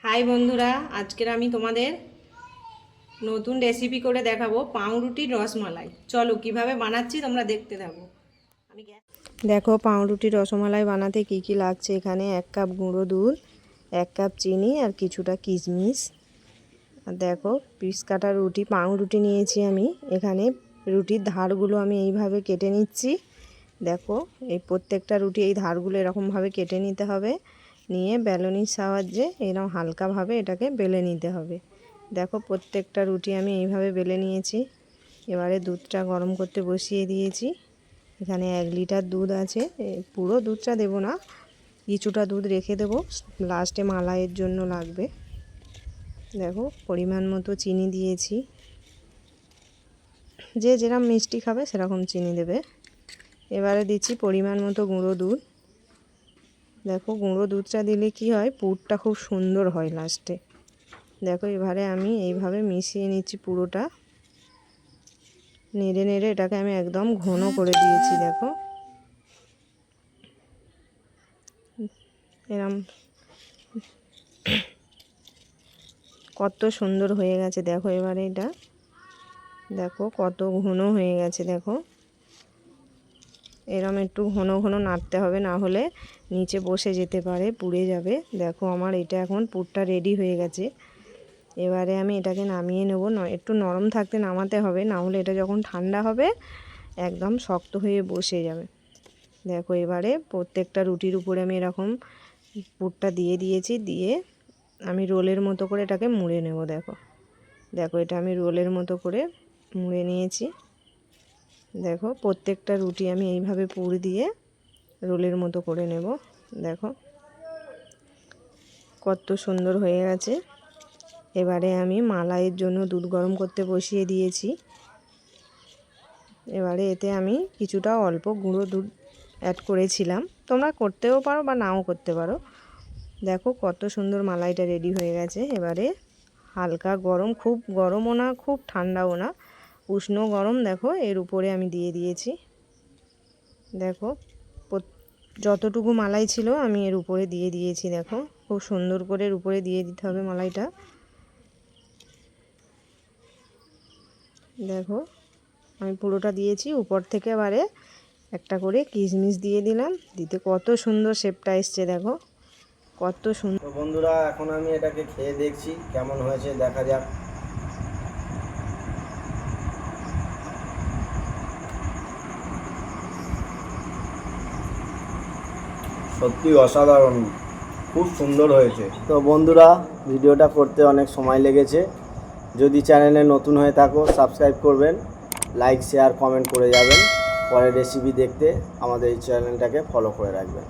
High বন্ধুরা, আজকের আমি তোমাদের নতুন রেসিপি করে দেখাবো পাউরুটির রসমালাই। চলো কিভাবে বানাচ্ছি তোমরা দেখতে থাকো। দেখো পাউরুটির রসমালাই বানাতে কি কি লাগছে। এখানে 1 কাপ গুঁড়ো দুধ, 1 কাপ চিনি আর কিছুটা কিশমিশ। আর দেখো পিস কাটা রুটি, পাউরুটি নিয়েছি আমি। এখানে রুটির ধারগুলো আমি এইভাবে কেটে নিচ্ছি। দেখো এই প্রত্যেকটা রুটি এই ধারগুলো এরকমভাবে কেটে নিতে হবে। নিয়ে বেলনির সাহায্যে এরকম হালকাভাবে এটাকে বেলে নিতে হবে। দেখো প্রত্যেকটা রুটি আমি এইভাবে বেলে নিয়েছি। এবারে দুধটা গরম করতে বসিয়ে দিয়েছি। এখানে 1 লিটার দুধ আছে। পুরো দুধটা দেবো না, কিছুটা দুধ রেখে দেবো, লাস্টে মালাইয়ের জন্য লাগবে। দেখো পরিমাণ মতো চিনি দিয়েছি, যে যেরকম মিষ্টি খাবে সেরকম চিনি দেবে। এবারে দিচ্ছি পরিমাণ মতো গুঁড়ো দুধ। দেখো গুঁড়ো দুধটা দিলে কি হয়, পুরটা খুব সুন্দর হয় লাস্টে। দেখো এবারে আমি এইভাবে মিশিয়ে নিচ্ছি পুরোটা, নেড়ে নেড়ে এটাকে আমি একদম ঘন করে দিয়েছি। দেখো এরম কত সুন্দর হয়ে গেছে। দেখো এবারে এটা দেখো কত ঘন হয়ে গেছে। দেখো এরম একটু ঘন ঘন নাড়তে হবে, না হলে নিচে বসে যেতে পারে, পুড়ে যাবে। দেখো আমার এটা এখন পুরটা রেডি হয়ে গেছে। এবারে আমি এটাকে নামিয়ে নেব। একটু নরম থাকতে নামাতে হবে, না হলে এটা যখন ঠান্ডা হবে একদম শক্ত হয়ে বসে যাবে। দেখো এবারে প্রত্যেকটা রুটির উপরে আমি এরকম পুরটা দিয়ে দিয়েছি। দিয়ে আমি রোলের মতো করে এটাকে মুড়ে নেব। দেখো দেখো এটা আমি রোলের মতো করে মুড়ে নিয়েছি। দেখো প্রত্যেকটা রুটি আমি এইভাবে পুর দিয়ে রোলের মতো করে নেব। দেখো কত সুন্দর হয়ে গেছে। এবারে আমি মালাইয়ের জন্য দুধ গরম করতে বসিয়ে দিয়েছি। এবারে এতে আমি কিছুটা অল্প গুঁড়ো দুধ অ্যাড করেছিলাম, তোমরা করতেও পারো বা নাও করতে পারো। দেখো কত সুন্দর মালাইটা রেডি হয়ে গেছে। এবারে হালকা গরম, খুব গরমও না খুব ঠান্ডাও না, উষ্ণ গরম দেখো এর উপরে আমি দিয়ে দিয়েছি। দেখো যতটুকু মালাই ছিল আমি এর উপরে দিয়ে দিয়েছি। দেখো খুব সুন্দর করে এর উপরে দিয়ে দিতে হবে মালাইটা। দেখো আমি পুরোটা দিয়েছি, উপর থেকে এবারে একটা করে কিশমিশ দিয়ে দিলাম। দিতে কত সুন্দর শেপটা এসছে। দেখো কত সুন্দর। তো বন্ধুরা এখন আমি এটাকে খেয়ে দেখছি কেমন হয়েছে, দেখা যাক। সত্যি অসাধারণ, খুব সুন্দর হয়েছে। তো বন্ধুরা ভিডিওটা করতে অনেক সময় লেগেছে। যদি চ্যানেলে নতুন হয়ে থাকো সাবস্ক্রাইব করবেন, লাইক শেয়ার কমেন্ট করে যাবেন। পরের রেসিপি দেখতে আমাদের এই চ্যানেলটাকে ফলো করে রাখবেন।